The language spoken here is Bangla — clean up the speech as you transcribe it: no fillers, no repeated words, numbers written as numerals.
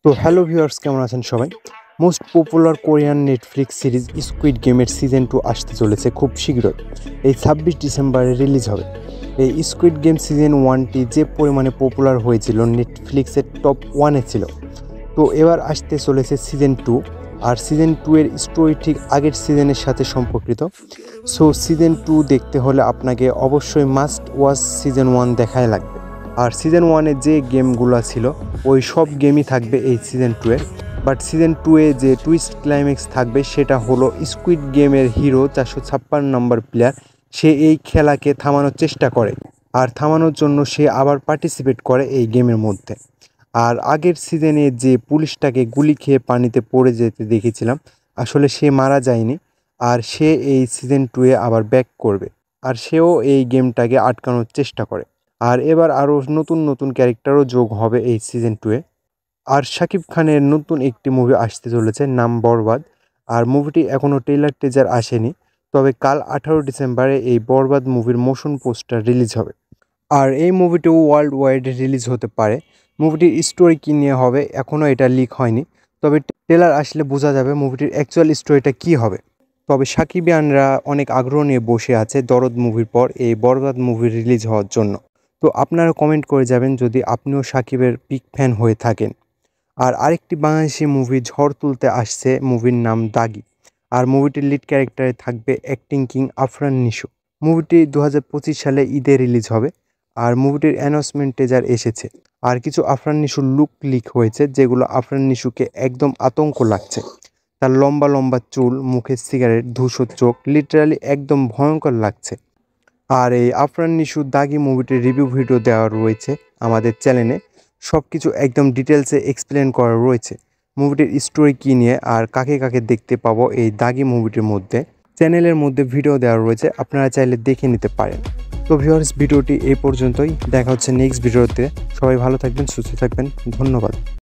তো হ্যালো ভিউয়ার্স, কেমন আছেন সবাই? Most popular Korean Netflix series squid গেমের সিজন 2 আসতে চলেছে খুব শীঘ্রই। এই 26 ডিসেম্বরে রিলিজ হবে। এই স্কুইড গেম সিজন 1টি যে পরিমাণে পপুলার হয়েছিল, নেটফ্লিক্সের টপ 1-এ ছিল। তো এবার আসতে চলেছে সিজন 2, আর সিজন 2 এর স্টোরি ঠিক আগের সিজনের সাথে সম্পর্কিত। সো সিজন 2 দেখতে হলে আপনাকে অবশ্যই মাস্ট ওয়াচ সিজন 1 দেখাই লাগবে। আর সিজন 1-এ যে গেমগুলো ছিল ওই সব গেমই থাকবে এই সিজন 2-এ। বাট সিজন 2-এ যে টুইস্ট ক্লাইম্যাক্স থাকবে সেটা হলো স্কুইড গেমের হিরো 456 নম্বর প্লেয়ার, সে এই খেলাকে থামানোর চেষ্টা করে, আর থামানোর জন্য সে আবার পার্টিসিপেট করে এই গেমের মধ্যে। আর আগের সিজনে যে পুলিশটাকে গুলি খেয়ে পানিতে পড়ে যেতে দেখেছিলাম, আসলে সে মারা যায়নি, আর সে এই সিজন 2-এ আবার ব্যাক করবে, আর সেও এই গেমটাকে আটকানোর চেষ্টা করে। আর এবার আরও নতুন নতুন ক্যারেক্টারও যোগ হবে এই সিজন 2-এ। আর শাকিব খানের নতুন একটি মুভি আসতে চলেছে, নাম বরবাদ। আর মুভিটি এখনও ট্রেলার টিজার আসেনি, তবে কাল 18 ডিসেম্বরে এই বরবাদ মুভির মোশন পোস্টার রিলিজ হবে। আর এই মুভিটিও ওয়ার্ল্ড ওয়াইড রিলিজ হতে পারে। মুভিটির স্টোরি কী নিয়ে হবে এখনও এটা লিক হয়নি, তবে ট্রেলার আসলে বোঝা যাবে মুভিটির অ্যাকচুয়াল স্টোরিটা কী হবে। তবে সাকিবিয়ানরা অনেক আগ্রহ নিয়ে বসে আছে দরদ মুভির পর এই বরবাদ মুভি রিলিজ হওয়ার জন্য। তো আপনারা কমেন্ট করে যাবেন যদি আপনিও সাকিবের বিগ ফ্যান হয়ে থাকেন। আর আরেকটি বাংলাদেশি মুভি ঝড় তুলতে আসছে, মুভির নাম দাগি। আর মুভিটির লিড ক্যারেক্টারে থাকবে অ্যাক্টিং কিং আফরান নিশো। মুভিটি 2025 সালে ঈদে রিলিজ হবে। আর মুভিটির অ্যানাউন্সমেন্ট টিজার এসেছে, আর কিছু আফরান নিশোর লুক লিক হয়েছে, যেগুলো আফরান নিশোকে একদম আতঙ্ক লাগছে। তার লম্বা লম্বা চুল, মুখে সিগারেট, ধূসর চোখ, লিটারালি একদম ভয়ঙ্কর লাগছে। আর এই আফরান নিশো দাগি মুভিটির রিভিউ ভিডিও দেওয়া রয়েছে আমাদের চ্যানেলে, সব কিছু একদম ডিটেলসে এক্সপ্লেন করা রয়েছে মুভিটির স্টোরি কী নিয়ে আর কাকে কাকে দেখতে পাবো এই দাগি মুভিটির মধ্যে। চ্যানেলের মধ্যে ভিডিও দেওয়া রয়েছে, আপনারা চাইলে দেখে নিতে পারেন। তো ভিউয়ার্স, ভিডিওটি এই পর্যন্তই, দেখা হচ্ছে নেক্সট ভিডিওতে। সবাই ভালো থাকবেন, সুস্থ থাকবেন, ধন্যবাদ।